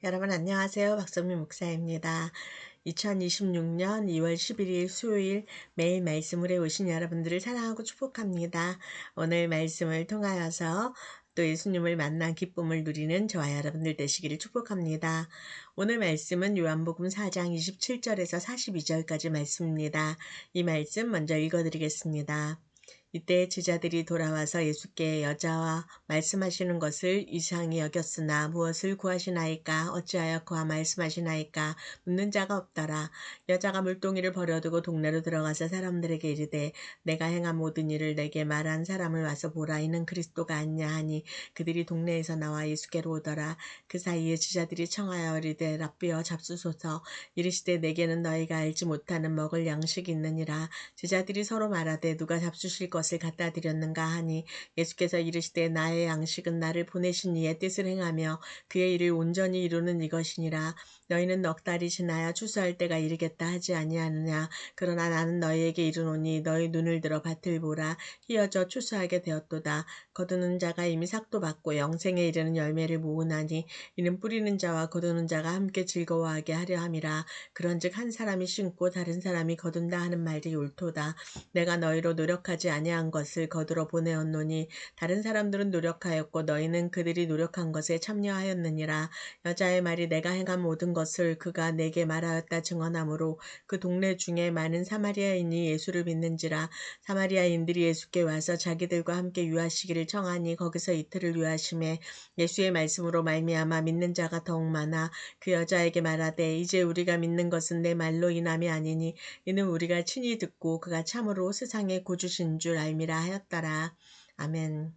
여러분 안녕하세요. 박선미 목사입니다. 2026년 2월 11일 수요일 매일 말씀을 해오신 여러분들을 사랑하고 축복합니다. 오늘 말씀을 통하여서 또 예수님을 만난 기쁨을 누리는 저와 여러분들 되시기를 축복합니다. 오늘 말씀은 요한복음 4장 27절에서 42절까지 말씀입니다. 이 말씀 먼저 읽어드리겠습니다. 이때 제자들이 돌아와서 예수께 여자와 말씀하시는 것을 이상히 여겼으나 무엇을 구하시나이까 어찌하여 그와 말씀하시나이까 묻는 자가 없더라. 여자가 물동이를 버려두고 동네로 들어가서 사람들에게 이르되 내가 행한 모든 일을 내게 말한 사람을 와서 보라. 이는 그리스도가 아니냐 하니 그들이 동네에서 나와 예수께로 오더라. 그 사이에 제자들이 청하여 이르되 랍비여 잡수소서. 이르시되 내게는 너희가 알지 못하는 먹을 양식이 있느니라. 제자들이 서로 말하되 누가 잡수실 것을 갖다 드렸는가 하니 예수께서 이르시되 나의 양식은 나를 보내신 이의 뜻을 행하며 그의 일을 온전히 이루는 이것이니라. 너희는 넉 달이 지나야 추수할 때가 이르겠다 하지 아니하느냐. 그러나 나는 너희에게 이르노니 너희 눈을 들어 밭을 보라. 휘어져 추수하게 되었도다. 거두는 자가 이미 삭도 받고 영생에 이르는 열매를 모으나니 이는 뿌리는 자와 거두는 자가 함께 즐거워하게 하려 함이라. 그런즉 한 사람이 심고 다른 사람이 거둔다 하는 말이 옳도다. 내가 너희로 노력하지 아니한 것을 거두러 보내었노니 다른 사람들은 노력하였고 너희는 그들이 노력한 것에 참여하였느니라. 여자의 말이 내가 행한 모든 것을 그가 내게 말하였다 증언하므로 그 동네 중에 많은 사마리아인이 예수를 믿는지라. 사마리아인들이 예수께 와서 자기들과 함께 유하시기를 청하니 거기서 이틀을 유하심에 예수의 말씀으로 말미암아 믿는 자가 더욱 많아 그 여자에게 말하되 이제 우리가 믿는 것은 내 말로 인함이 아니니 이는 우리가 친히 듣고 그가 참으로 세상의 구주신 줄 알미라 하였더라. 아멘.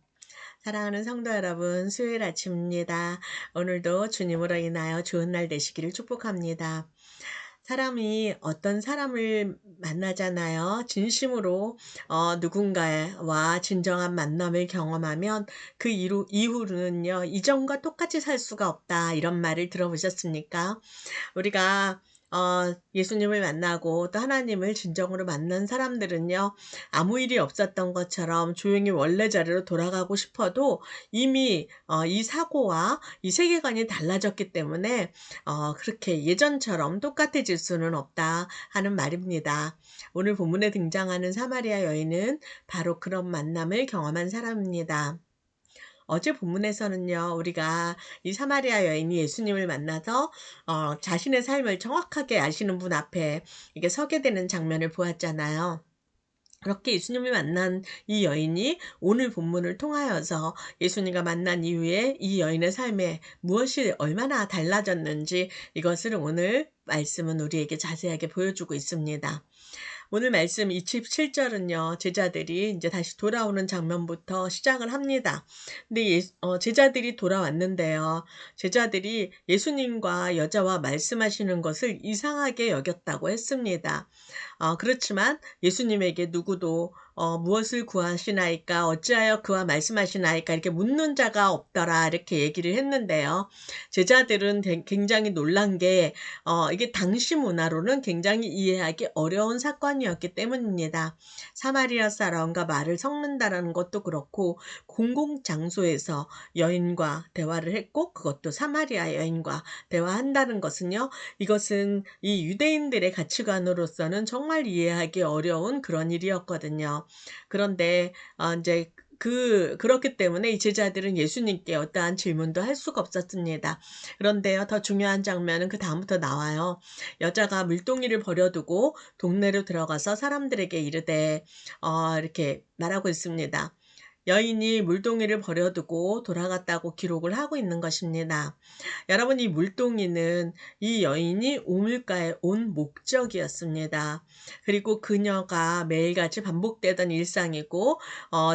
사랑하는 성도 여러분, 수요일 아침입니다. 오늘도 주님으로 인하여 좋은 날 되시기를 축복합니다. 사람이 어떤 사람을 만나잖아요. 진심으로 누군가와 진정한 만남을 경험하면 그 이후로는요. 이전과 똑같이 살 수가 없다. 이런 말을 들어보셨습니까? 우리가 예수님을 만나고 또 하나님을 진정으로 만난 사람들은요. 아무 일이 없었던 것처럼 조용히 원래 자리로 돌아가고 싶어도 이미 이 사고와 이 세계관이 달라졌기 때문에 그렇게 예전처럼 똑같아질 수는 없다 하는 말입니다. 오늘 본문에 등장하는 사마리아 여인은 바로 그런 만남을 경험한 사람입니다. 어제 본문에서는요, 우리가 이 사마리아 여인이 예수님을 만나서 자신의 삶을 정확하게 아시는 분 앞에 이게 서게 되는 장면을 보았잖아요. 그렇게 예수님을 만난 이 여인이 오늘 본문을 통하여서 예수님과 만난 이후에 이 여인의 삶에 무엇이 얼마나 달라졌는지 이것을 오늘 말씀은 우리에게 자세하게 보여주고 있습니다. 오늘 말씀 27절은요, 제자들이 이제 다시 돌아오는 장면부터 시작을 합니다. 근데 제자들이 돌아왔는데요. 제자들이 예수님과 여자와 말씀하시는 것을 이상하게 여겼다고 했습니다. 그렇지만 예수님에게 누구도 무엇을 구하시나이까 어찌하여 그와 말씀하시나이까 이렇게 묻는 자가 없더라 이렇게 얘기를 했는데요. 제자들은 굉장히 놀란 게 이게 당시 문화로는 굉장히 이해하기 어려운 사건이었기 때문입니다. 사마리아 사람과 말을 섞는다라는 것도 그렇고 공공장소에서 여인과 대화를 했고 그것도 사마리아 여인과 대화한다는 것은요. 이것은 이 유대인들의 가치관으로서는 정말 이해하기 어려운 그런 일이었거든요. 그런데 이제 그렇기 때문에 이 제자들은 예수님께 어떠한 질문도 할 수가 없었습니다. 그런데요, 더 중요한 장면은 그 다음부터 나와요. 여자가 물동이를 버려두고 동네로 들어가서 사람들에게 이르되 이렇게 말하고 있습니다. 여인이 물동이를 버려두고 돌아갔다고 기록을 하고 있는 것입니다. 여러분, 이 물동이는 이 여인이 우물가에 온 목적이었습니다. 그리고 그녀가 매일같이 반복되던 일상이고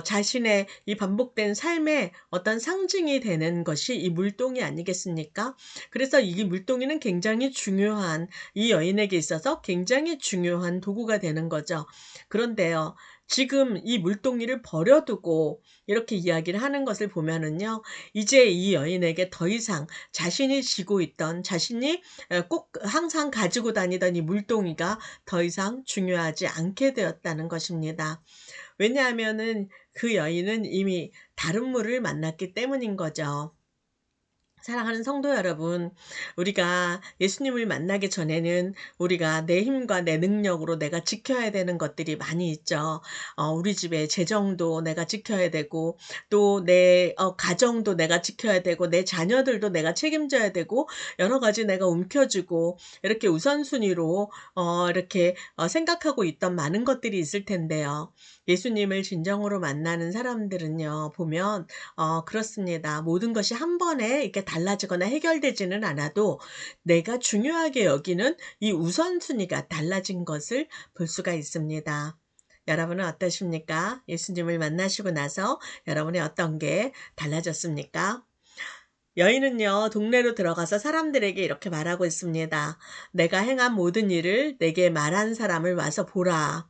자신의 이 반복된 삶의 어떤 상징이 되는 것이 이 물동이 아니겠습니까? 그래서 이 물동이는 굉장히 중요한 이 여인에게 있어서 굉장히 중요한 도구가 되는 거죠. 그런데요. 지금 이 물동이를 버려두고 이렇게 이야기를 하는 것을 보면은요. 이제 이 여인에게 더 이상 자신이 쥐고 있던 자신이 꼭 항상 가지고 다니던 이 물동이가 더 이상 중요하지 않게 되었다는 것입니다. 왜냐하면은 그 여인은 이미 다른 물을 만났기 때문인 거죠. 사랑하는 성도 여러분, 우리가 예수님을 만나기 전에는 우리가 내 힘과 내 능력으로 내가 지켜야 되는 것들이 많이 있죠. 우리 집의 재정도 내가 지켜야 되고, 또 내 가정도 내가 지켜야 되고, 내 자녀들도 내가 책임져야 되고, 여러 가지 내가 움켜쥐고, 이렇게 우선순위로 이렇게 생각하고 있던 많은 것들이 있을 텐데요. 예수님을 진정으로 만나는 사람들은요, 보면 그렇습니다. 모든 것이 한 번에 이렇게 달라지거나 해결되지는 않아도 내가 중요하게 여기는 이 우선순위가 달라진 것을 볼 수가 있습니다. 여러분은 어떠십니까? 예수님을 만나시고 나서 여러분의 어떤 게 달라졌습니까? 여인은요, 동네로 들어가서 사람들에게 이렇게 말하고 있습니다. 내가 행한 모든 일을 내게 말한 사람을 와서 보라.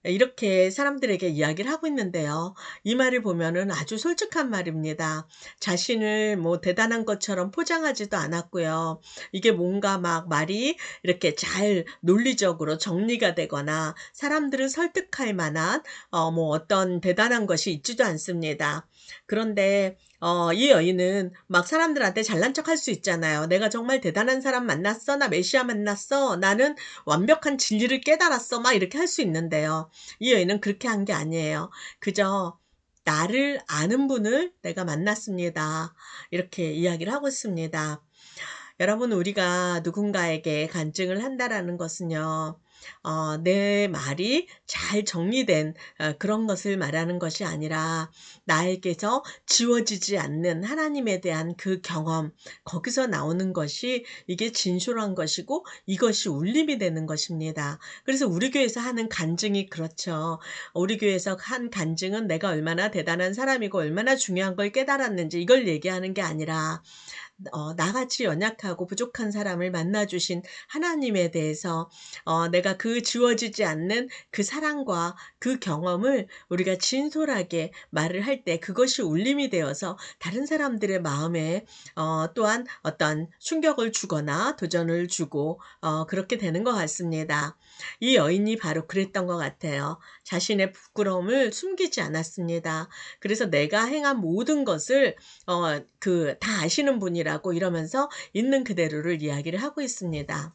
이렇게 사람들에게 이야기를 하고 있는데요. 이 말을 보면은 아주 솔직한 말입니다. 자신을 뭐 대단한 것처럼 포장하지도 않았고요. 이게 뭔가 막 말이 이렇게 잘 논리적으로 정리가 되거나 사람들을 설득할 만한 뭐 어떤 대단한 것이 있지도 않습니다. 그런데 이 여인은 막 사람들한테 잘난 척할 수 있잖아요. "내가 정말 대단한 사람 만났어. 나 메시아 만났어. 나는 완벽한 진리를 깨달았어." 막 이렇게 할 수 있는데요. 이 여인은 그렇게 한 게 아니에요. 그저 "나를 아는 분을 내가 만났습니다." 이렇게 이야기를 하고 있습니다. 여러분, 우리가 누군가에게 간증을 한다라는 것은요. 내 말이 잘 정리된 그런 것을 말하는 것이 아니라 나에게서 지워지지 않는 하나님에 대한 그 경험, 거기서 나오는 것이 이게 진솔한 것이고 이것이 울림이 되는 것입니다. 그래서 우리 교회에서 하는 간증이 그렇죠. 우리 교회에서 한 간증은 내가 얼마나 대단한 사람이고 얼마나 중요한 걸 깨달았는지 이걸 얘기하는 게 아니라 나같이 연약하고 부족한 사람을 만나 주신 하나님에 대해서 내가 그 지워지지 않는 그 사랑과 그 경험을 우리가 진솔하게 말을 할 때 그것이 울림이 되어서 다른 사람들의 마음에 또한 어떤 충격을 주거나 도전을 주고 그렇게 되는 것 같습니다. 이 여인이 바로 그랬던 것 같아요. 자신의 부끄러움을 숨기지 않았습니다. 그래서 내가 행한 모든 것을 다 아시는 분이라고 이러면서 있는 그대로를 이야기를 하고 있습니다.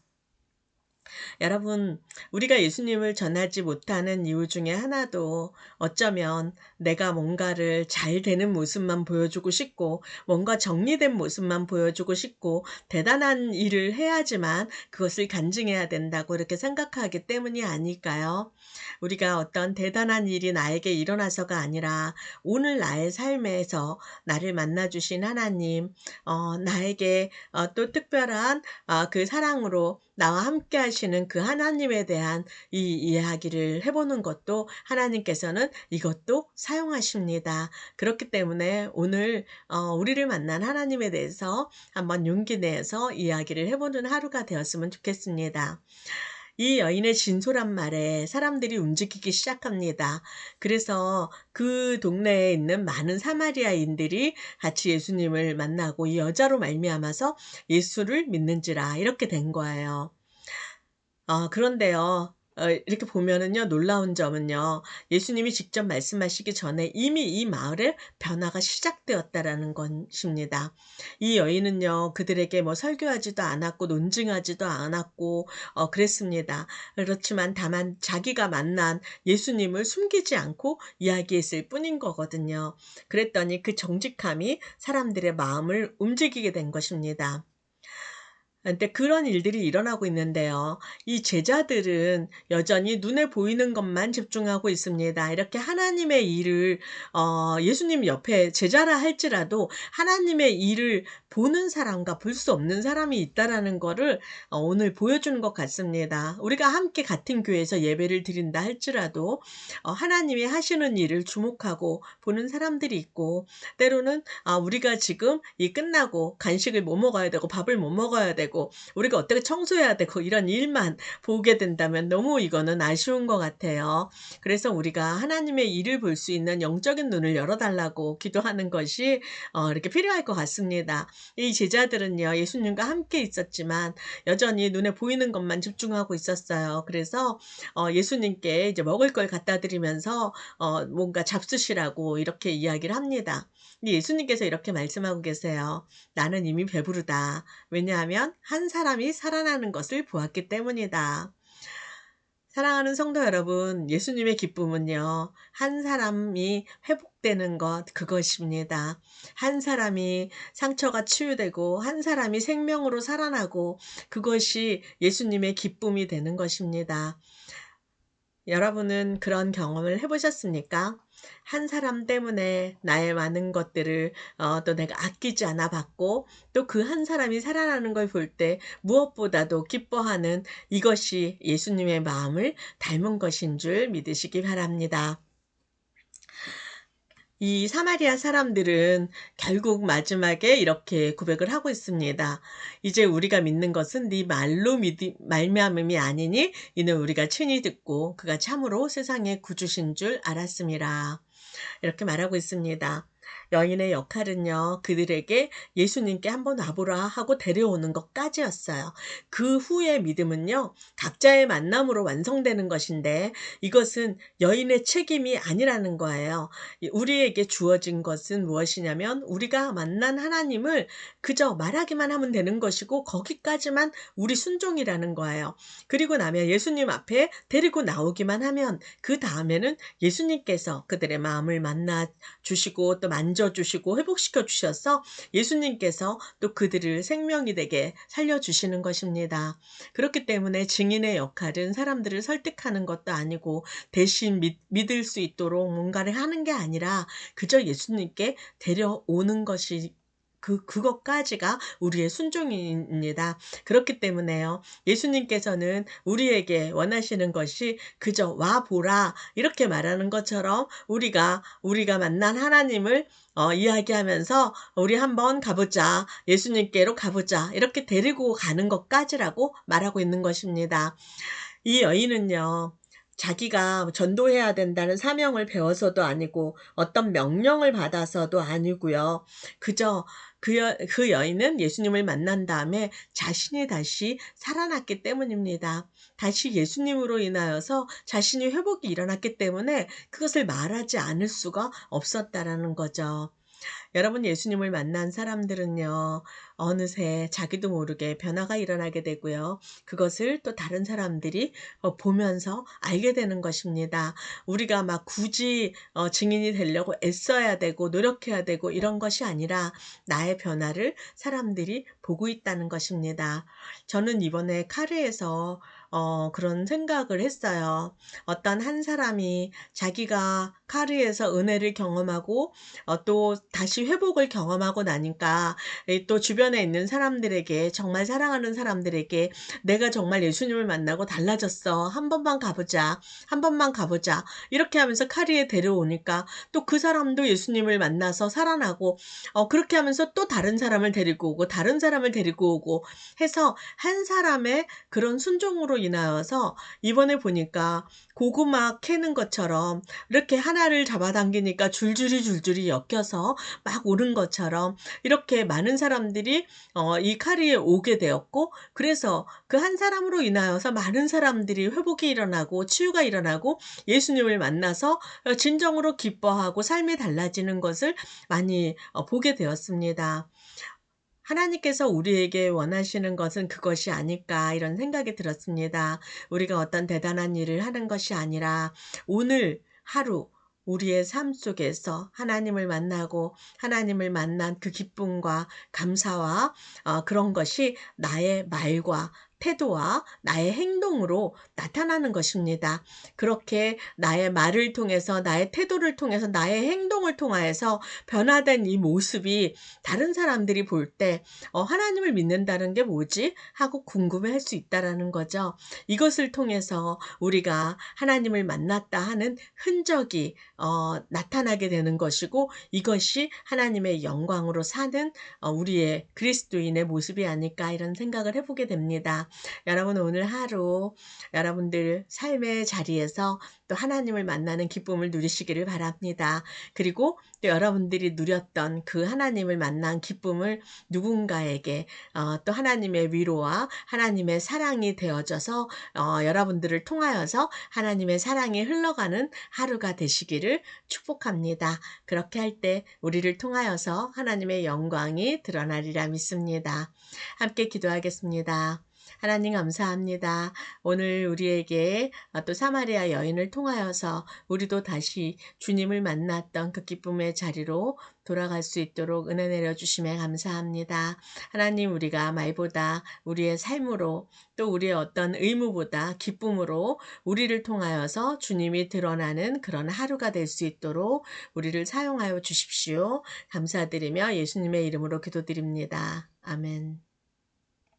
여러분, 우리가 예수님을 전하지 못하는 이유 중에 하나도 어쩌면 내가 뭔가를 잘 되는 모습만 보여주고 싶고, 뭔가 정리된 모습만 보여주고 싶고, 대단한 일을 해야지만 그것을 간증해야 된다고 이렇게 생각하기 때문이 아닐까요? 우리가 어떤 대단한 일이 나에게 일어나서가 아니라 오늘 나의 삶에서 나를 만나주신 하나님, 나에게 또 특별한 그 사랑으로 나와 함께 하시는 그 하나님에 대한 이 이야기를 해보는 것도 하나님께서는 이것도 사용하십니다. 그렇기 때문에 오늘 우리를 만난 하나님에 대해서 한번 용기 내서 이야기를 해보는 하루가 되었으면 좋겠습니다. 이 여인의 진솔한 말에 사람들이 움직이기 시작합니다. 그래서 그 동네에 있는 많은 사마리아인들이 같이 예수님을 만나고 이 여자로 말미암아서 예수를 믿는지라 이렇게 된 거예요. 그런데요. 이렇게 보면은요, 놀라운 점은요, 예수님이 직접 말씀하시기 전에 이미 이 마을에 변화가 시작되었다라는 것입니다. 이 여인은요, 그들에게 뭐 설교하지도 않았고, 논증하지도 않았고, 그랬습니다. 그렇지만 다만 자기가 만난 예수님을 숨기지 않고 이야기했을 뿐인 거거든요. 그랬더니 그 정직함이 사람들의 마음을 움직이게 된 것입니다. 근데 그런 일들이 일어나고 있는데요. 이 제자들은 여전히 눈에 보이는 것만 집중하고 있습니다. 이렇게 하나님의 일을 예수님 옆에 제자라 할지라도 하나님의 일을 보는 사람과 볼 수 없는 사람이 있다라는 거를 오늘 보여주는 것 같습니다. 우리가 함께 같은 교회에서 예배를 드린다 할지라도 하나님이 하시는 일을 주목하고 보는 사람들이 있고, 때로는 우리가 지금 이 끝나고 간식을 뭐 먹어야 되고 밥을 뭐 먹어야 되고 우리가 어떻게 청소해야 되고 이런 일만 보게 된다면 너무 이거는 아쉬운 것 같아요. 그래서 우리가 하나님의 일을 볼 수 있는 영적인 눈을 열어달라고 기도하는 것이 이렇게 필요할 것 같습니다. 이 제자들은요, 예수님과 함께 있었지만 여전히 눈에 보이는 것만 집중하고 있었어요. 그래서 예수님께 이제 먹을 걸 갖다 드리면서 뭔가 잡수시라고 이렇게 이야기를 합니다. 근데 예수님께서 이렇게 말씀하고 계세요. 나는 이미 배부르다. 왜냐하면 한 사람이 살아나는 것을 보았기 때문이다. 사랑하는 성도 여러분, 예수님의 기쁨은요, 한 사람이 회복되는 것, 그것입니다. 한 사람이 상처가 치유되고, 한 사람이 생명으로 살아나고, 그것이 예수님의 기쁨이 되는 것입니다. 여러분은 그런 경험을 해보셨습니까? 한 사람 때문에 나의 많은 것들을 또 내가 아끼지 않아 봤고, 또 그 한 사람이 살아나는 걸 볼 때 무엇보다도 기뻐하는, 이것이 예수님의 마음을 닮은 것인 줄 믿으시기 바랍니다. 이 사마리아 사람들은 결국 마지막에 이렇게 고백을 하고 있습니다. 이제 우리가 믿는 것은 네 말로 말미암음이 아니니 이는 우리가 친히 듣고 그가 참으로 세상의 구주신 줄 알았습니다. 이렇게 말하고 있습니다. 여인의 역할은요, 그들에게 예수님께 한번 와보라 하고 데려오는 것까지였어요. 그 후의 믿음은요, 각자의 만남으로 완성되는 것인데, 이것은 여인의 책임이 아니라는 거예요. 우리에게 주어진 것은 무엇이냐면, 우리가 만난 하나님을 그저 말하기만 하면 되는 것이고, 거기까지만 우리 순종이라는 거예요. 그리고 나면 예수님 앞에 데리고 나오기만 하면, 그 다음에는 예수님께서 그들의 마음을 만나 주시고 또 만져주시고 회복시켜 주셔서 예수님께서 또 그들을 생명이 되게 살려주시는 것입니다. 그렇기 때문에 증인의 역할은 사람들을 설득하는 것도 아니고 대신 믿을 수 있도록 뭔가를 하는 게 아니라 그저 예수님께 데려오는 것이 그것까지가 우리의 순종입니다. 그렇기 때문에요. 예수님께서는 우리에게 원하시는 것이 그저 와 보라 이렇게 말하는 것처럼 우리가 만난 하나님을 이야기하면서 우리 한번 가보자. 예수님께로 가보자. 이렇게 데리고 가는 것까지라고 말하고 있는 것입니다. 이 여인은요. 자기가 전도해야 된다는 사명을 배워서도 아니고 어떤 명령을 받아서도 아니고요. 그저 그 여인은 예수님을 만난 다음에 자신이 다시 살아났기 때문입니다. 다시 예수님으로 인하여서 자신이 회복이 일어났기 때문에 그것을 말하지 않을 수가 없었다라는 거죠. 여러분, 예수님을 만난 사람들은요, 어느새 자기도 모르게 변화가 일어나게 되고요. 그것을 또 다른 사람들이 보면서 알게 되는 것입니다. 우리가 막 굳이 증인이 되려고 애써야 되고 노력해야 되고 이런 것이 아니라 나의 변화를 사람들이 보고 있다는 것입니다. 저는 이번에 카르에서 그런 생각을 했어요. 어떤 한 사람이 자기가 카르에서 은혜를 경험하고 또 다시 회복을 경험하고 나니까 또 주변에 있는 사람들에게, 정말 사랑하는 사람들에게 내가 정말 예수님을 만나고 달라졌어. 한 번만 가보자. 한 번만 가보자. 이렇게 하면서 카리에 데려오니까 또 그 사람도 예수님을 만나서 살아나고 그렇게 하면서 또 다른 사람을 데리고 오고 다른 사람을 데리고 오고 해서 한 사람의 그런 순종으로 인하여서 이번에 보니까 고구마 캐는 것처럼 이렇게 하나를 잡아당기니까 줄줄이 엮여서 막 오른 것처럼 이렇게 많은 사람들이 이 카리에 오게 되었고, 그래서 그 한 사람으로 인하여서 많은 사람들이 회복이 일어나고 치유가 일어나고 예수님을 만나서 진정으로 기뻐하고 삶이 달라지는 것을 많이 보게 되었습니다. 하나님께서 우리에게 원하시는 것은 그것이 아닐까 이런 생각이 들었습니다. 우리가 어떤 대단한 일을 하는 것이 아니라 오늘 하루 우리의 삶 속에서 하나님을 만나고 하나님을 만난 그 기쁨과 감사와 그런 것이 나의 말과 태도와 나의 행동으로 나타나는 것입니다. 그렇게 나의 말을 통해서, 나의 태도를 통해서, 나의 행동을 통하여서 변화된 이 모습이 다른 사람들이 볼 때 하나님을 믿는다는 게 뭐지? 하고 궁금해할 수 있다라는 거죠. 이것을 통해서 우리가 하나님을 만났다 하는 흔적이 나타나게 되는 것이고, 이것이 하나님의 영광으로 사는 우리의 그리스도인의 모습이 아닐까 이런 생각을 해보게 됩니다. 여러분 오늘 하루 여러분들 삶의 자리에서 또 하나님을 만나는 기쁨을 누리시기를 바랍니다. 그리고 또 여러분들이 누렸던 그 하나님을 만난 기쁨을 누군가에게 또 하나님의 위로와 하나님의 사랑이 되어져서 여러분들을 통하여서 하나님의 사랑이 흘러가는 하루가 되시기를 축복합니다. 그렇게 할 때 우리를 통하여서 하나님의 영광이 드러나리라 믿습니다. 함께 기도하겠습니다. 하나님 감사합니다. 오늘 우리에게 또 사마리아 여인을 통하여서 우리도 다시 주님을 만났던 그 기쁨의 자리로 돌아갈 수 있도록 은혜 내려주심에 감사합니다. 하나님 우리가 말보다 우리의 삶으로 또 우리의 어떤 의무보다 기쁨으로 우리를 통하여서 주님이 드러나는 그런 하루가 될 수 있도록 우리를 사용하여 주십시오. 감사드리며 예수님의 이름으로 기도드립니다. 아멘.